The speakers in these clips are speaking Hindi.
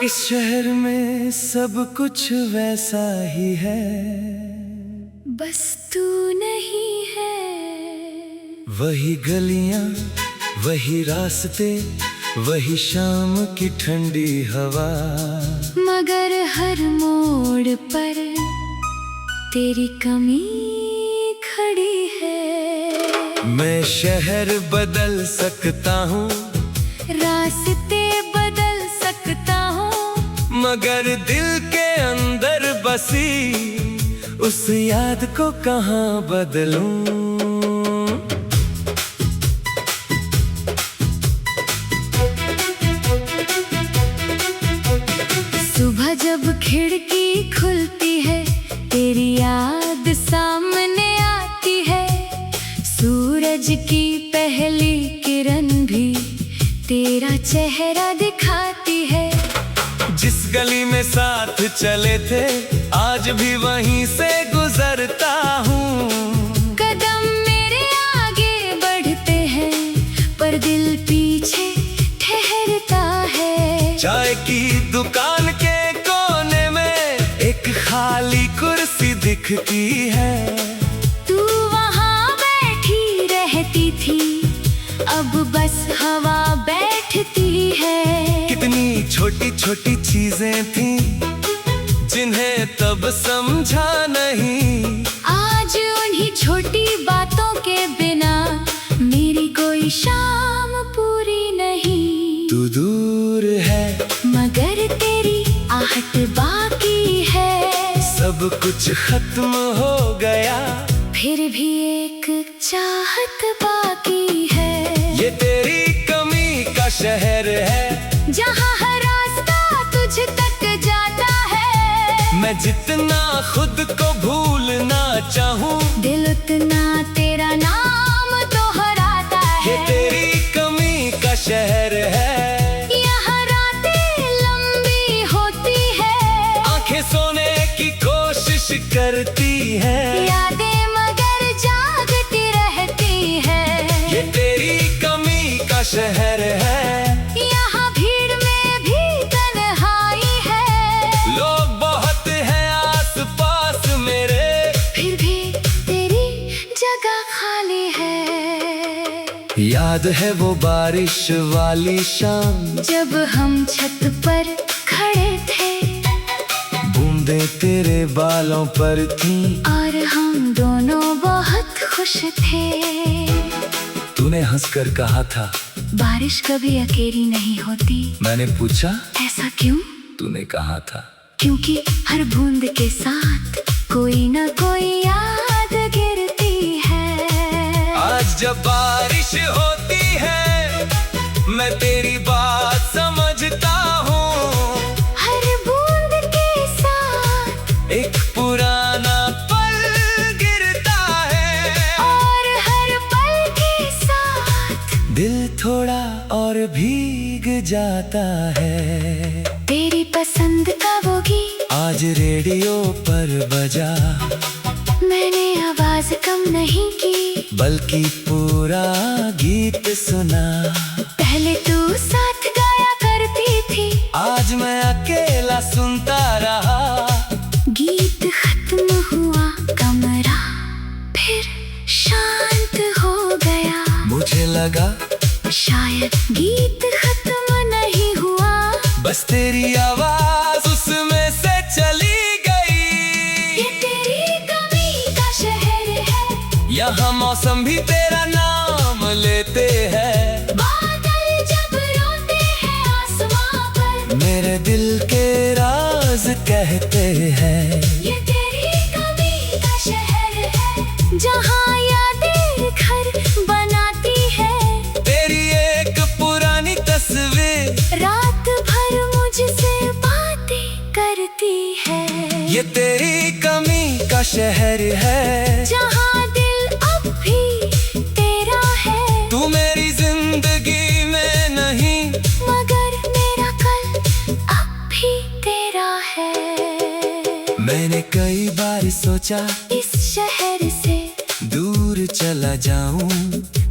इस शहर में सब कुछ वैसा ही है, बस तू नहीं है। वही गलियां, वही रास्ते, वही शाम की ठंडी हवा, मगर हर मोड़ पर तेरी कमी खड़ी है। मैं शहर बदल सकता हूँ, रास्ते बदल सकता हूँ, मगर दिल के अंदर बसी उस याद को कहाँ बदलूं। सुबह जब खिड़की खुलती है तेरी याद सामने आती है। सूरज की पहली किरण भी तेरा चेहरा दिखाती है। जिस गली में साथ चले थे आज भी वहीं से गुजरता हूँ। कदम मेरे आगे बढ़ते हैं पर दिल पीछे ठहरता है। चाय की दुकान के कोने में एक खाली कुर्सी दिखती है। तू वहाँ बैठी रहती थी, अब बस हवा बैठती है। कितनी छोटी छोटी चीजें थी जिन्हें तब समझा नहीं। आज उन्हीं छोटी बातों के बिना मेरी कोई शाम पूरी नहीं। तू दूर है मगर तेरी आहट बाकी है। सब कुछ खत्म हो गया फिर भी एक चाहत बाकी है। ये तेरी कमी का शहर है, जहाँ हर रास्ता तुझ तक जाता है। मैं जितना खुद को भूलना चाहूँ दिल उतना तेरा नाम दोहराता है। ये तेरी कमी का शहर है, यहाँ रातें लंबी होती है। आंखें सोने की कोशिश करती है। यादें मगर जागती रहती है। ये तेरी कमी का शहर है, यहाँ भीड़ में भी तन्हाई है। लोग बहुत हैं आस-पास मेरे, फिर भी तेरी जगह खाली है। याद है वो बारिश वाली शाम जब हम छत पर खड़े थे बूंदें तेरे बालों पर थीं। और हम दोनों बहुत खुश थे। तूने हंसकर कहा था बारिश कभी अकेली नहीं होती। मैंने पूछा ऐसा क्यों? तूने कहा था क्योंकि हर बूंद के साथ कोई न कोई याद गिरती है। आज जब बारिश होती है मैं तेरी बात समझता हूँ। हर बूंद के साथ एक पुराना पल गिरता है और हर पल के साथ दिल थोड़ा और भीग जाता है। तेरी पसंद का वो गीत आज रेडियो पर बजा, मैंने आवाज कम नहीं की बल्कि पूरा गीत सुना। पहले तू साथ गाया करती थी, आज मैं अकेला सुनता रहा। गीत खत्म हुआ, कमरा फिर शांत हो गया। मुझे लगा शायद गीत खत्म नहीं हुआ, बस तेरी आवाज उसमें से चली गई। ये तेरी कमी का शहर है, यहाँ मौसम भी तेरा नाम लेते हैं। बादल जब रोते हैं आसमां पर, मेरे दिल के राज कहते हैं। ये तेरी कमी का शहर है, जहाँ यादें घर बनाती है। तेरी एक पुरानी तस्वीर रात भर मुझसे बातें करती है। ये तेरी कमी का शहर है, जहाँ दिल अब भी तेरा है। तू मेरी जिंदगी में नहीं मगर मेरा कल अब भी तेरा है। मैंने कई बार सोचा इस शहर से दूर चला जाऊं।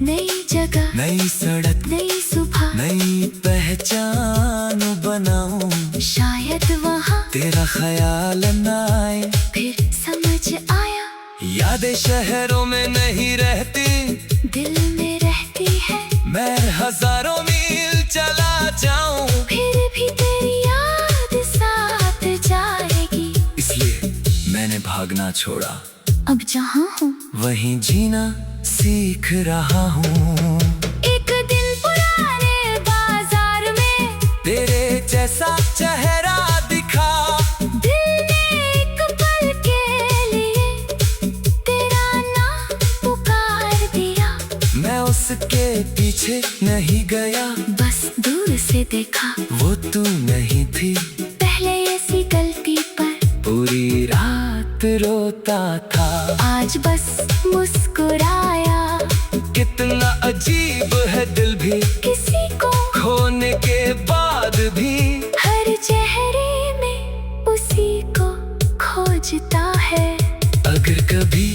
नई जगह, नई सड़क, नई सुबह, नई पहचान बनाऊं। शायद ख्याल न आए। फिर समझ आया यादें शहरों में नहीं रहती, दिल में रहती है। मैं हजारों मील चला जाऊं, फिर भी तेरी याद साथ जाएगी। इसलिए मैंने भागना छोड़ा। अब जहाँ हूँ वहीं जीना सीख रहा हूँ। एक दिन पुराने बाजार में तेरे जैसा चेहरा दिखा, दिल ने एक पल के लिए तेरा नाम पुकार दिया। मैं उसके पीछे नहीं गया, बस दूर से देखा वो तू नहीं थी। पहले ऐसी गलती पर पूरी रात रोता था, आज बस मुस्कुराया। कितना अजीब है दिल भी, किसी को खोने के बाद भी हर चेहरे में उसी को खोजता है। अगर कभी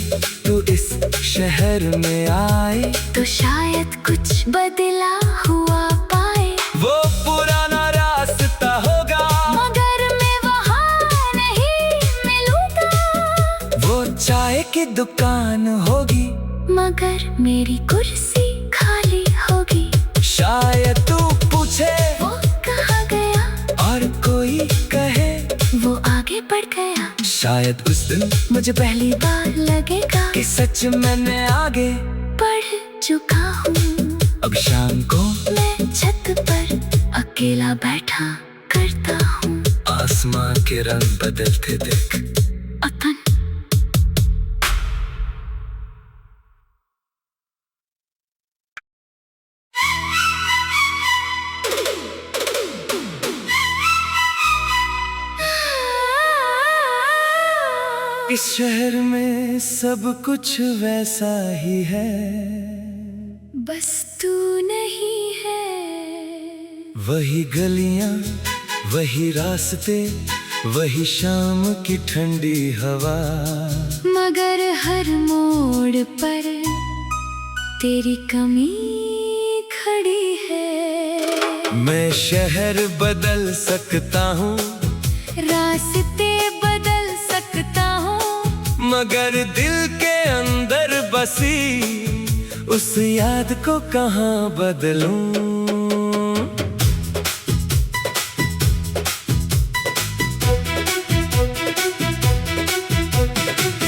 तू इस शहर में आए तो शायद कुछ बदला हुआ पाए। वो पुराना रास्ता होगा, मगर मैं वहाँ नहीं मिलूंगा। वो चाय की दुकान होगी, मगर मेरी कुर्सी खाली होगी। शायद तू पूछे वो कहाँ गया, और कोई कहे वो आगे बढ़ गया। शायद उस दिन मुझे पहली बार लगेगा कि सच मैंने आगे बढ़ चुका हूँ। अब शाम को मैं छत पर अकेला बैठा करता हूँ। आसमां के रंग बदलते देख अपन इस शहर में सब कुछ वैसा ही है, बस तू नहीं है। वही गलियां, वही रास्ते, वही शाम की ठंडी हवा। मगर हर मोड़ पर तेरी कमी खड़ी है। मैं शहर बदल सकता हूँ, रास्ते बदल सकता हूँ, मगर दिल के अंदर बसी उस याद को कहाँ बदलूं।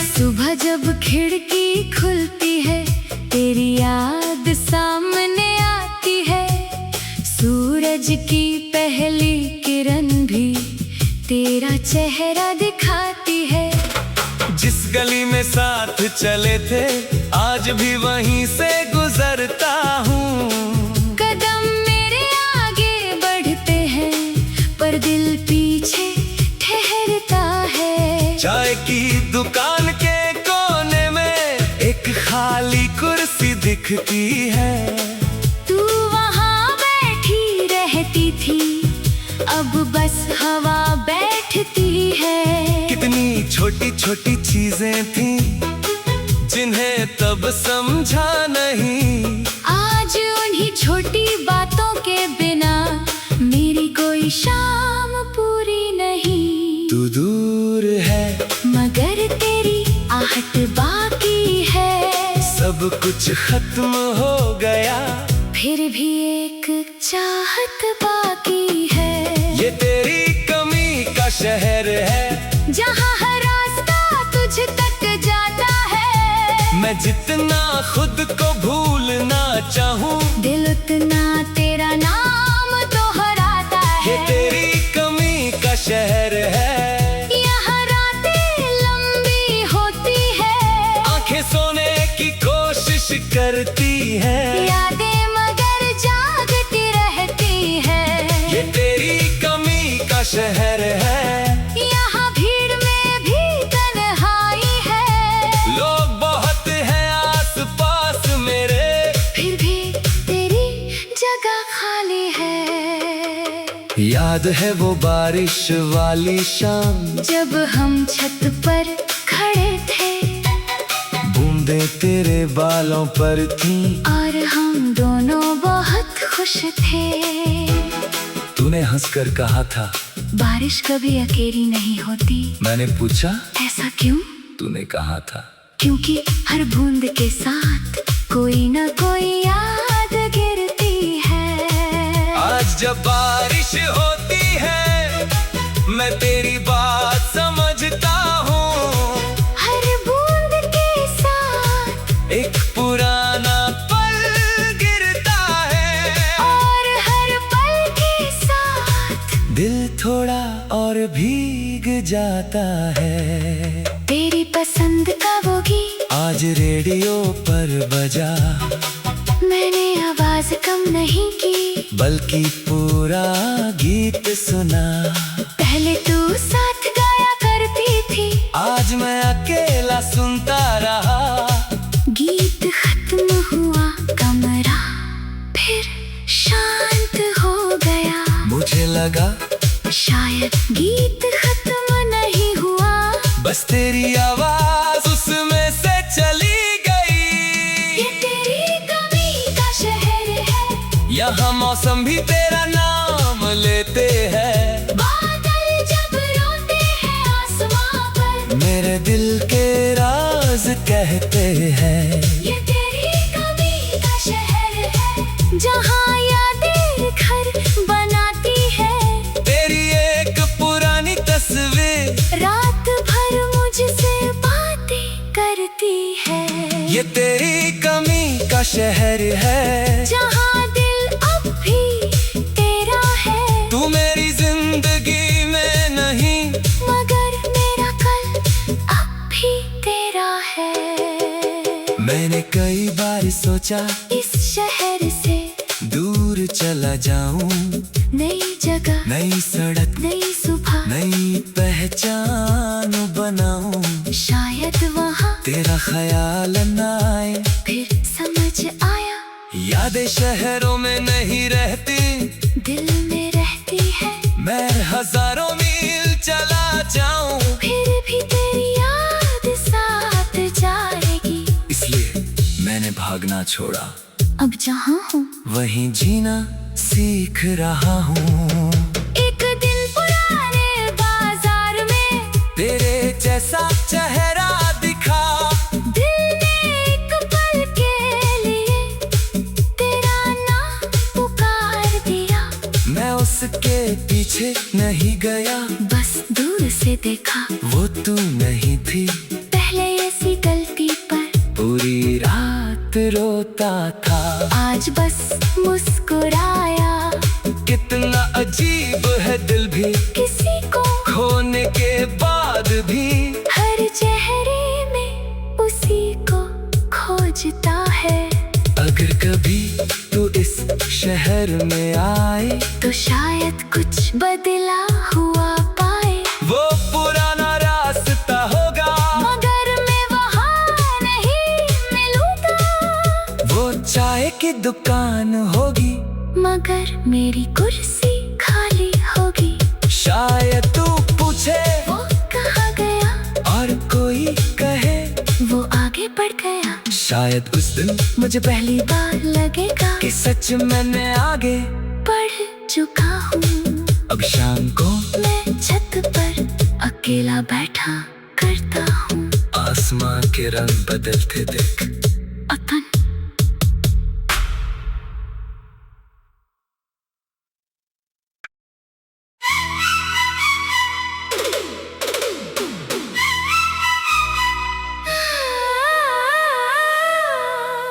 सुबह जब खिड़की खुलती है तेरी याद सामने आती है। सूरज की पहली किरण भी तेरा चेहरा दिखाती है। जिस गली में साथ चले थे आज भी वहीं से गुजरता हूँ। कदम मेरे आगे बढ़ते हैं पर दिल पीछे ठहरता है। चाय की दुकान के कोने में एक खाली कुर्सी दिखती है। तू वहाँ बैठी रहती थी, अब बस हवा बैठती है। कितनी छोटी छोटी चीजें थी जिन्हें तब समझा नहीं। आज उन्हीं छोटी बातों के बिना मेरी कोई शाम पूरी नहीं। तू दूर है मगर तेरी आहट बाकी है। सब कुछ खत्म हो गया, फिर भी एक चाहत बाकी है। ये तेरी कमी का शहर है, जहाँ हर रास्ता तुझ तक जाता है। मैं जितना खुद को भूलना चाहूँ दिल उतना तेरा नाम दोहराता ये है। तेरी कमी का शहर है। यहाँ रातें लंबी होती है, आंखें सोने की कोशिश करती है। यादें मगर जागती रहती है। ये तेरी कमी का शहर है। यहाँ भीड़ में भी तन्हाई है। लोग बहुत हैं आस पास मेरे, फिर भी तेरी जगह खाली है। याद है वो बारिश वाली शाम जब हम छत पर खड़े थे बूंदें तेरे बालों पर थी। और हम दोनों बहुत खुश थे। तूने हंसकर कहा था बारिश कभी अकेली नहीं होती। मैंने पूछा ऐसा क्यों? तूने कहा था क्योंकि हर बूंद के साथ कोई न कोई याद गिरती है। आज जब बारिश होती है मैं तेरी बात समझता हूँ। हर बूंद के साथ एक पुराना पल गिरता है और हर पल के साथ दिल थोड़ा और भीग जाता है। तेरी पसंद का वो गीत आज रेडियो पर बजा, मैंने आवाज कम नहीं की बल्कि पूरा गीत सुना। पहले तू साथ गाया करती थी, आज मैं अकेला सुनता रहा। गीत खत्म हुआ, कमरा फिर शांत हो गया। मुझे लगा शायद गीत खत्म नहीं हुआ, बस तेरी आवाज उसमें से चली गई। ये तेरी कमी का शहर है, यहाँ मौसम भी तेरा नाम लेते हैं। बादल जब रोते हैं आसमां पर, मेरे दिल के राज कहते हैं। ये तेरी कमी का शहर है, जहाँ यादें घर बनाती है। तेरी एक पुरानी तस्वीर रात भर मुझसे बातें करती है। ये तेरी कमी का शहर है, जहाँ दिल अब भी तेरा है, तू मेरी जिंदगी में नहीं मगर मेरा कल अब भी तेरा है। मैंने कई बार सोचा इस शहर से दूर चला जाऊं, नई जगह, नई सड़क, नई सुबह, नई पहचान बनाऊं। शायद वहाँ तेरा ख्याल न आए, फिर समझ आया, यादें शहरों में नहीं रहती, दिल में रहती है। मैं हजारों मील चला जाऊं, फिर भी तेरी याद साथ जाएगी। इसलिए मैंने भागना छोड़ा, अब जहाँ हूँ वहीं जीना सीख रहा हूँ। एक दिन पुराने बाजार में तेरे जैसा चेहरा दिखा, दिल ने एक पल के लिए तेरा नाम पुकार दिया। मैं उसके पीछे नहीं गया, बस दूर से देखा, वो तू नहीं थी। पहले ऐसी गलती पर पूरी रात रोता था, आज बस मुस्कुराया। कितना अजीब है दिल भी किसी को खोने के बाद भी हर चेहरे में उसी को खोजता है। अगर कभी तू इस शहर में आए तो शायद कुछ बदला हुआ पाए, वो पुराना रास्ता होगा, मगर मैं वहाँ नहीं मिलूंगा। वो चाय की दुकान होगी, मगर मेरी कुर्सी खाली होगी। शायद तू पूछे वो कहाँ गया, और कोई कहे वो आगे बढ़ गया। शायद उस दिन मुझे पहली बार लगेगा कि सच मैंने आगे बढ़ चुका हूँ। अब शाम को मैं छत पर अकेला बैठा करता हूँ, आसमां के रंग बदलते देख। अपन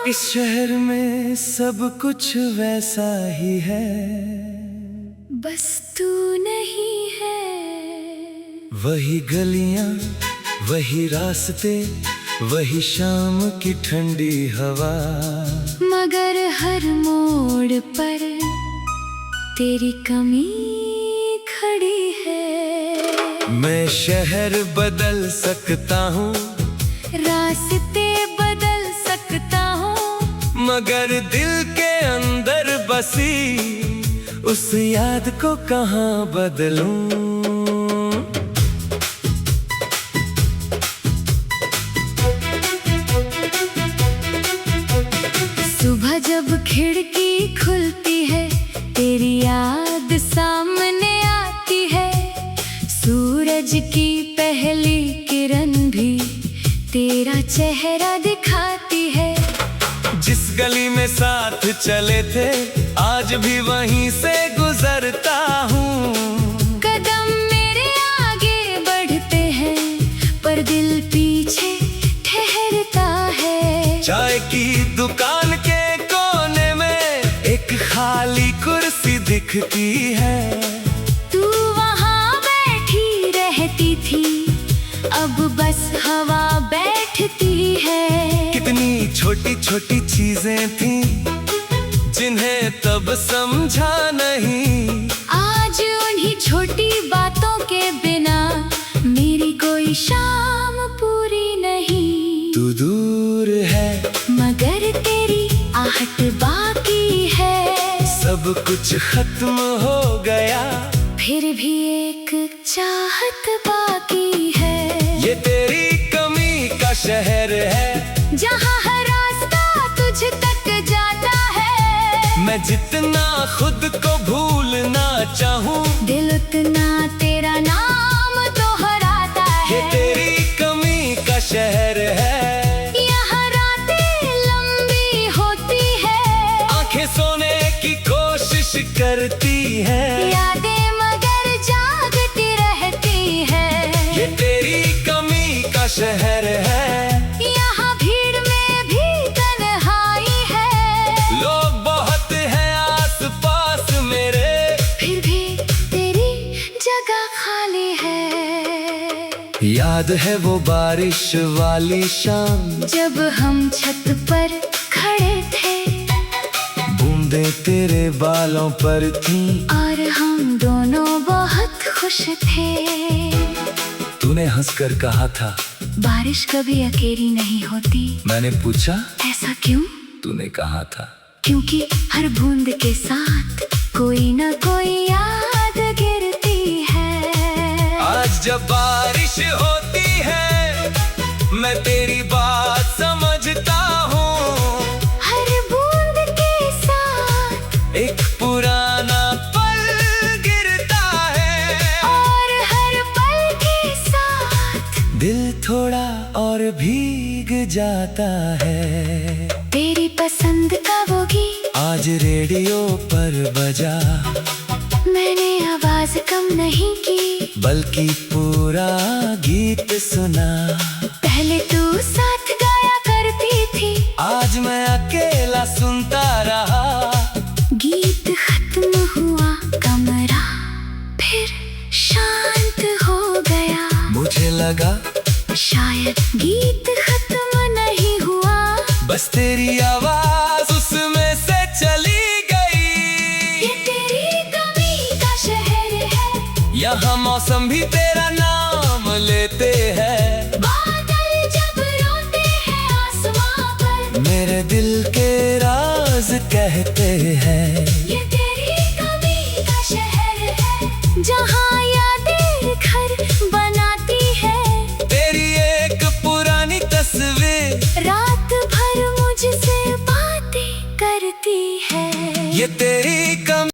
इस शहर में सब कुछ वैसा ही है, बस तू नहीं है। वही गलियां, वही रास्ते, वही शाम की ठंडी हवा, मगर हर मोड़ पर तेरी कमी खड़ी है। मैं शहर बदल सकता हूँ, रास्ते बदल सकता हूँ, मगर दिल के अंदर बसी उस याद को कहाँ बदलूं। सुबह जब खिड़की खुलती है, तेरी याद सामने आती है। चेहरा दिखाती है। जिस गली में साथ चले थे आज भी वहीं से गुजरता हूँ। कदम मेरे आगे बढ़ते हैं पर दिल पीछे ठहरता है। चाय की दुकान के कोने में एक खाली कुर्सी दिखती है। तू वहाँ बैठी रहती थी अब बस हवा बैठती है। कितनी छोटी छोटी चीजें थी जिन्हें तब समझा नहीं। आज उन्हीं छोटी बातों के बिना मेरी कोई शाम पूरी नहीं। तू दूर है मगर तेरी आहट बाकी है। सब कुछ खत्म हो गया फिर भी एक चाहत बाकी है। ये तेरी कमी का शहर है जहाँ हर रास्ता तुझ तक जाता है। मैं जितना खुद को भूलना चाहूँ दिल उतना तेरा नाम दोहराता है। ये तेरी कमी का शहर है। यहाँ रातें लंबी होती है। आंखें सोने की कोशिश करती है। यादें मगर जागती रहती है। ये तेरी कमी का शहर है। यहाँ भीड़ में भी तन्हाई है। लोग बहुत हैं आस-पास मेरे फिर भी तेरी जगह खाली है। याद है वो बारिश वाली शाम जब हम छत पर खड़े थे बूंदें तेरे बालों पर थीं। और हम दोनों बहुत खुश थे। तूने हंसकर कहा था बारिश कभी अकेली नहीं होती। मैंने पूछा ऐसा क्यों? तूने कहा था क्योंकि हर बूंद के साथ कोई न कोई याद गिरती है। आज जब बारिश होती है मैं तेरी बात समझता हूँ। हर बूंद के साथ एक पुराना पल गिरता है और हर पल के साथ दिल थोड़ा और भीग जाता है। तेरी पसंद का वो गीत आज रेडियो पर बजा मैंने आवाज कम नहीं की बल्कि पूरा गीत सुना। पहले तू साथ गाया करती थी आज मैं अकेला सुनता रहा। गीत खत्म हुआ कमरा फिर शांत हो गया। मुझे लगा शायद गीत खत्म नहीं हुआ बस तेरी आवाज उसमें से चली गई। ये तेरी कमी का शहर है। यहाँ मौसम भी तेरा